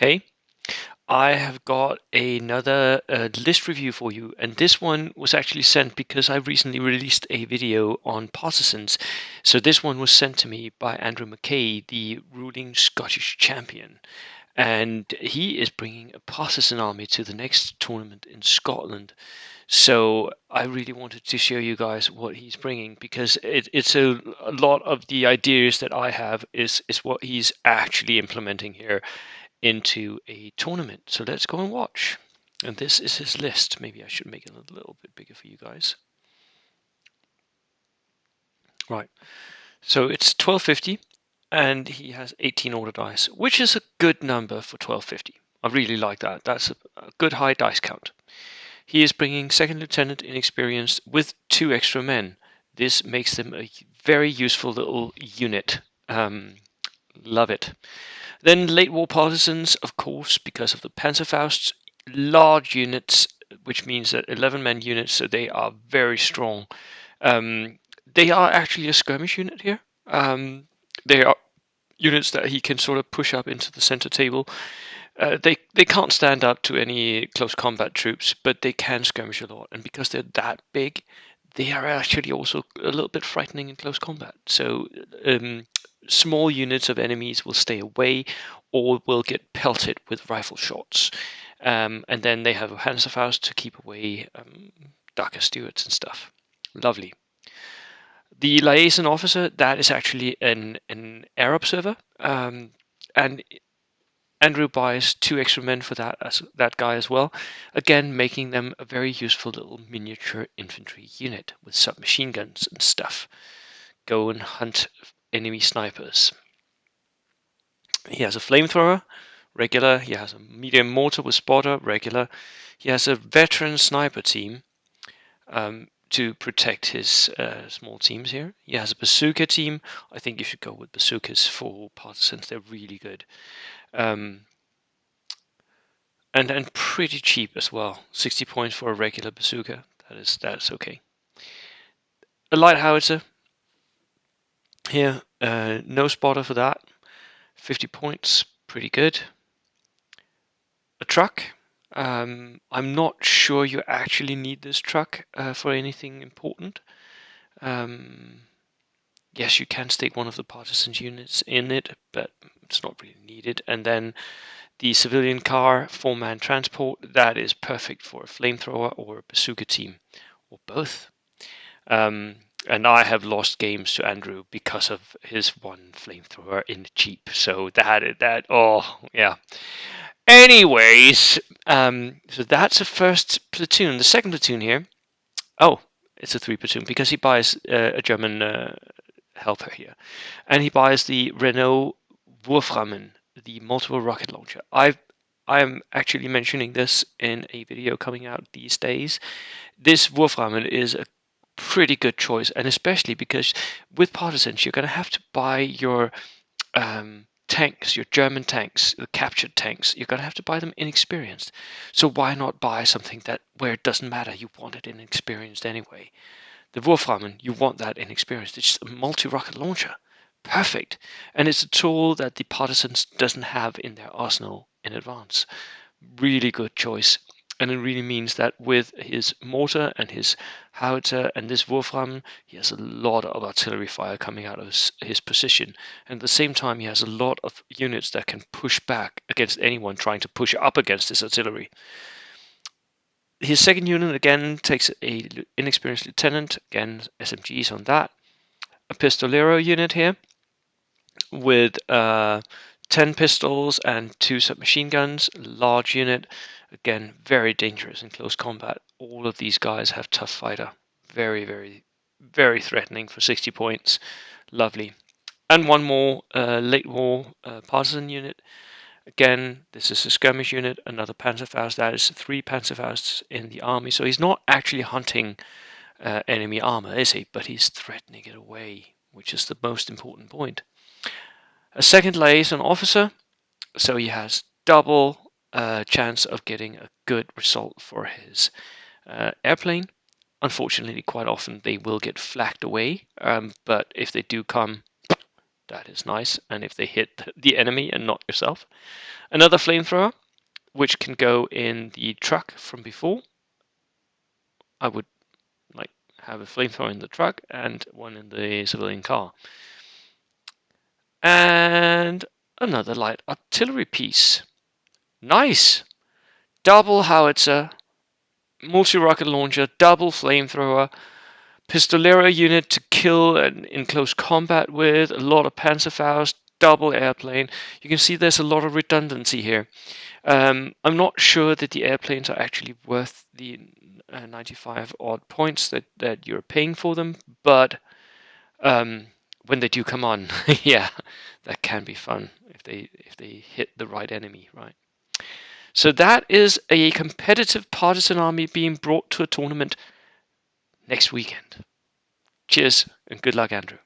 Hey, I have got another list review for you, and this one was actually sent because I recently released a video on partisans. So this one was sent to me by Andrew McKay, the ruling Scottish champion, and he is bringing a partisan army to the next tournament in Scotland. So I really wanted to show you guys what he's bringing because it's a lot of the ideas that I have is what he's actually implementing here into a tournament. So let's go and watch. And this is his list. Maybe I should make it a little bit bigger for you guys. Right. So it's 1250 and he has 18 order dice, which is a good number for 1250. I really like that. That's a good high dice count. He is bringing second lieutenant inexperienced with 2 extra men. This makes them a very useful little unit. Love it. Then late war partisans, of course, because of the Panzerfausts, large units, which means that 11-man units, so they are very strong. They are actually a skirmish unit here. They are units that he can sort of push up into the center table. They can't stand up to any close combat troops, but they can skirmish a lot. And because they're that big, they are actually also a little bit frightening in close combat. So small units of enemies will stay away or will get pelted with rifle shots. And then they have a Panzerfaust to keep away darker stewards and stuff. Lovely. The liaison officer, that is actually an air observer. And Andrew buys 2 extra men for that guy as well, again making them a very useful little miniature infantry unit with submachine guns and stuff. Go and hunt enemy snipers. He has a flamethrower, regular. He has a medium mortar with spotter, regular. He has a veteran sniper team to protect his small teams here. He has a bazooka team. I think you should go with bazookas for partisans. They're really good. And pretty cheap as well. 60 points for a regular bazooka. That's okay. A light howitzer here, no spotter for that. 50 points, pretty good. A truck. I'm not sure you actually need this truck for anything important. Yes, you can stick one of the partisans units in it, but it's not really needed. And then the civilian car, 4-man transport, that is perfect for a flamethrower or a bazooka team, or both. And I have lost games to Andrew because of his one flamethrower in Jeep. So oh yeah. Anyways, so that's a first platoon. The second platoon here, oh, it's a 3 platoon because he buys a German helper here, and he buys the Renault Wurframmen, the multiple rocket launcher. I am actually mentioning this in a video coming out these days. This Wurframmen is a pretty good choice, and especially because with partisans you're going to have to buy your tanks, your German tanks, the captured tanks. You're going to have to buy them inexperienced. So why not buy something that where it doesn't matter, you want it inexperienced anyway. The Wurframmen, you want that inexperienced. It's a multi-rocket launcher. Perfect. And it's a tool that the partisans doesn't have in their arsenal in advance. Really good choice. And it really means that with his mortar and his howitzer and this Wurfrahmen, he has a lot of artillery fire coming out of his position. And at the same time, he has a lot of units that can push back against anyone trying to push up against this artillery. His second unit again takes a inexperienced lieutenant, again SMGs on that. A pistolero unit here with 10 pistols and 2 submachine guns. Large unit, again very dangerous in close combat. All of these guys have tough fighter. Very, very, very threatening for 60 points. Lovely. And one more late war partisan unit. Again, this is a skirmish unit, another Panzerfaust. That is 3 Panzerfausts in the army. So he's not actually hunting enemy armor, is he? But he's threatening it away, which is the most important point. A second liaison officer, so he has double chance of getting a good result for his airplane. Unfortunately, quite often they will get flagged away, but if they do come, that is nice. And if they hit the enemy and not yourself. Another flamethrower, which can go in the truck from before. I would like have a flamethrower in the truck and one in the civilian car. And another light artillery piece. Nice! Double howitzer, multi-rocket launcher, double flamethrower, pistolero unit to kill and in close combat with, a lot of Panzerfaust, double airplane. You can see there's a lot of redundancy here. I'm not sure that the airplanes are actually worth the 95 odd points that you're paying for them, but when they do come on, yeah, that can be fun if they hit the right enemy, right? So that is a competitive partisan army being brought to a tournament next weekend. Cheers and good luck, Andrew.